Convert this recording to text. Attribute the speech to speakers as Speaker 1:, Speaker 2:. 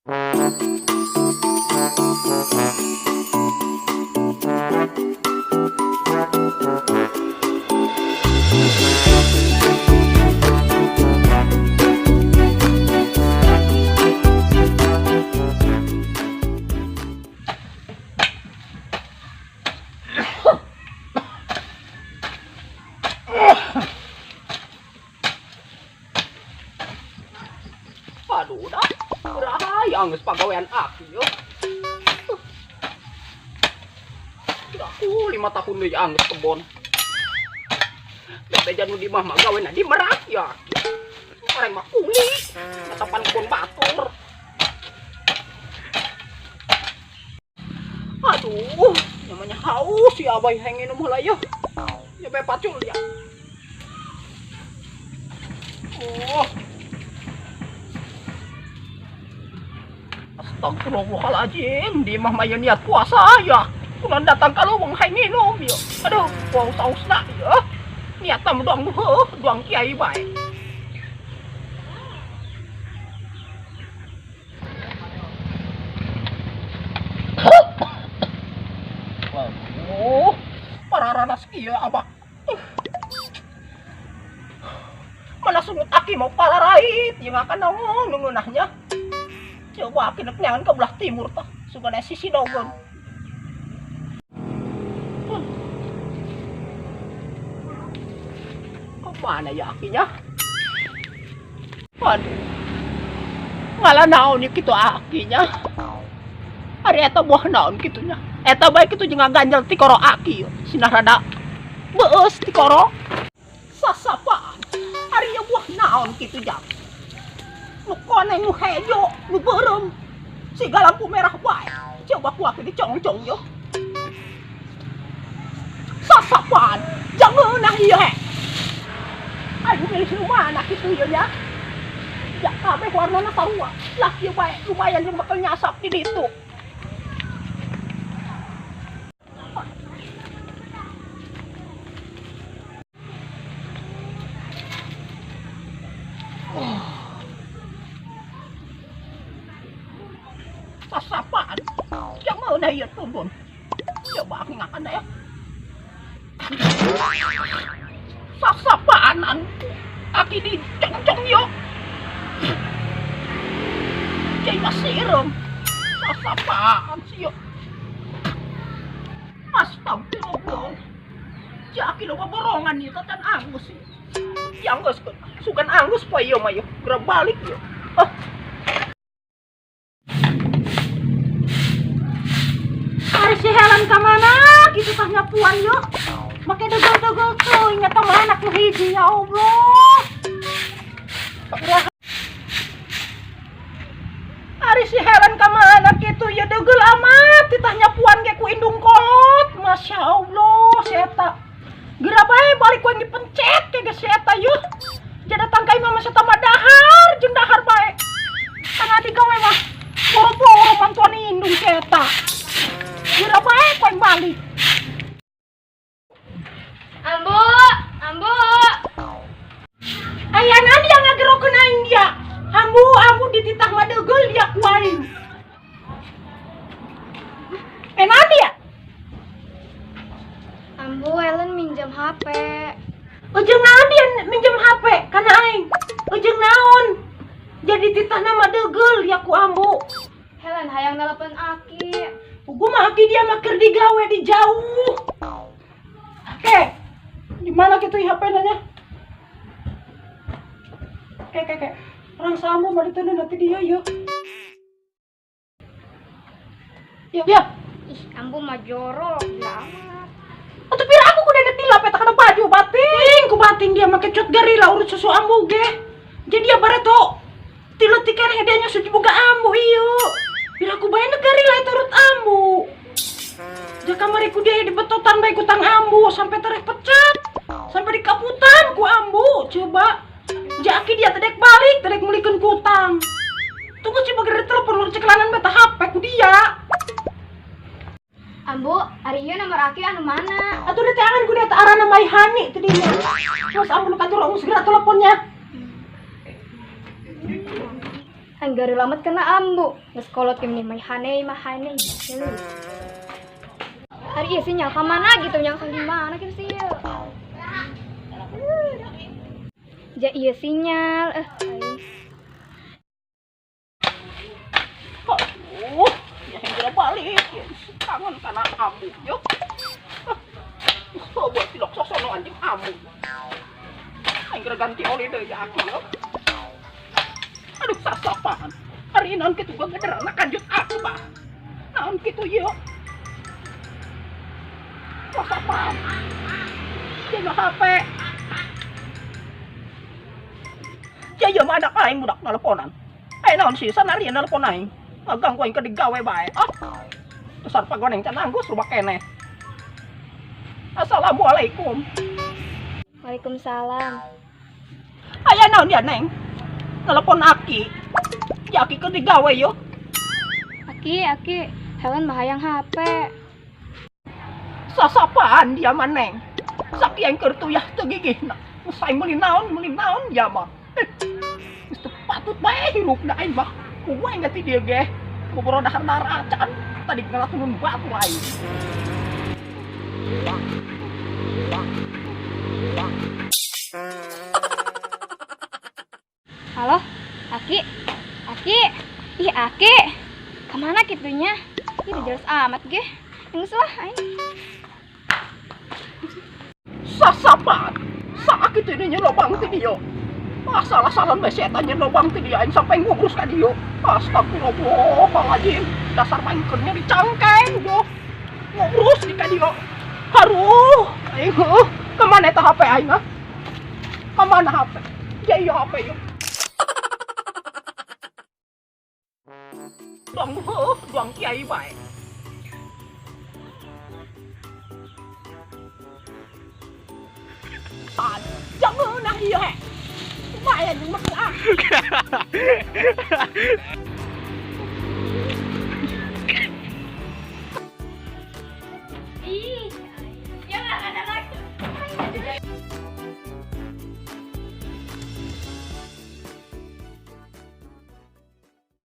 Speaker 1: Aduh, dah. Berahaya angges pagawean aku yo. Aku 5 tahun deui angges kebon. Da janu di mah gaweana di merak ya. Kareng mah kuli. Matapan kebon batur. Aduh, namanya haus ya abah yang nginum heula yo. Ya bae pacul ya. Oh. Astagfirullahaladzim, di mah maya niat puasa ya. Kunan datang kalau wong hai minum ya. Aduh, wong sausna ya. Niat tam doang kiai bae. Waduh, pararanas kieu abah. Mana sungut aki mau pararait, jeung akan naon ngeunahnya. Coba aki nek nyangan ke belah timur tah, sugana sisi dogon. Kemana ya akinya? Waduh, ngalah naon ya kitu akinya. Ari eta buah naon kitunya. Eta bae kitu jeung ganjel ti koro aki yo. Sinah rada beus ti koro. Sasapaan. Ari ya buah naon kitu jang. Nu koneng nu hejo, nu beureum. Siga lampu merah bae. Coba ku aki dicong-cong yo. Sasapaan. Jangan nah ieu he. Aduh milih mana kitu ieu nya. Ya kabeh warnana sarua. Lah ieu bae lumayan jeung bakal nyasap di ditu. Sasapaan. Jangan mana ieu tumbun. Coba aki ngakan ya. Sasapaanan. Aki dicong-cong yo. Cai masirem. Sasapaan sih yo. Astagfirullah. Jaki lo borongan ieu tan angus. Anggus kan. Sugan angus poe ieu mah yo. Geura balik yo. Ari si Helen ka mana? Kitu tah nyapuan yo. Make degel-degel tuh, ingat sama anak lu hiji ya Allah. Ari si Helen ka mana kitu ya degel amat, ditanya puan ge ku indung kolot. Masya Allah, seta. Geura bae balik ku dipencet ke geus seta yeuh. Jada tangkai mah masa tambah dahar, jeung dahar bae. Kana digawe mah boro-boro mantuan indung seta. Geura bae ku balik. Ambu. Aya nani yang ngagerokeun aing dia. Ambu dititah mah deugel dia ku aing. Nani ya?
Speaker 2: Ambu, Ellen minjam HP.
Speaker 1: Ujung naon dia minjem HP kana aing? Ujung naon? Jadi titah nama deugel ya ku ambu.
Speaker 2: Helen hayang nelpon aki.
Speaker 1: Gua mah aki dia mah keur digawe di jauh. Oke. Di mana kitu HP nanya? Oke. Orang sambu mah diteuneun nanti dia yeuh. Ya.
Speaker 2: Ih, ambu mah jorok amat.
Speaker 1: Tapi aku kudu detilap eta kana baju bating, ku bating dia make cut garila urut susu ambu ge. Jadi dia bareto. Tiletikan hediahnya suci boga ambu ieu. Bila aku bae garila eta urut ambu. Jaka mari ku dia dibetotan bae ku tang ambu sampai tereh pecat. Sampai dikaputan ku ambu. Coba jaki dia tedek balik, tedek mulikeun ku utang. Tunggu coba gere telepon lu ceklanan beta HP ku dia.
Speaker 2: Ambu, hari ieu nomor aki anu mana?
Speaker 1: Atuh di tangan ku dia teh arana Maihani teh dinya. Terus ambu lu katur segera teleponnya.
Speaker 2: Anggari lamat kena ambu. Nges kolot kemini mahane. Hari iya sinyal kemana gitu, nyal di mana gitu sih? Ja iya sinyal.
Speaker 1: Aduh, ya yang balik. Kangen karena ambu, yuk. Buat tidak sosono anjing ambu. Yang ganti oli deh ya aku, yuk. Aduh, sasapan. Hari ini naon kitu gua geder anak kanjut aku, Pak. Naon kitu yuk. Sasapan. Jaga HP. Ya ya mana aing budak nelponan. Naon sih sanari nelpon aing. Ganggu aing ke digawe bae. Besar pagoneng can anggus rubak keneh. Assalamualaikum.
Speaker 2: Waalaikumsalam.
Speaker 1: Aya naon ya, Neng? Telepon Aki. Ya Aki ke digawe yo.
Speaker 2: Aki, Helen mahayang HP.
Speaker 1: Sasapaan dia mah, Neng? Saki yang keur tuyah teu gigihna. Usai meuli naon ya mah. Geus teu patut bae hirupna aing mah. Kumaha engke dia ge. Kubro dahar naracan. Tadi ngalatunun batu lain.
Speaker 2: Halo, Aki. Ih, Aki. Kemana kitunya? Ih, udah jelas amat, ge. Yang salah, aing.
Speaker 1: Sasapaan. Saak itu ini nyelobang ti dia. Salah-salah bae setan nyelobang ti dia aing sampai ngubrus ka dia. Astagfirullahaladzim. Dasar maingkeunnya dicangkeng yo. Ngubrus di ka dia. Haruh, aing kemana eta HP aing mah? Kemana HP? Ya iya HP yo. Doang kiai bae. Jangan nah iya. Lumayan yang makan.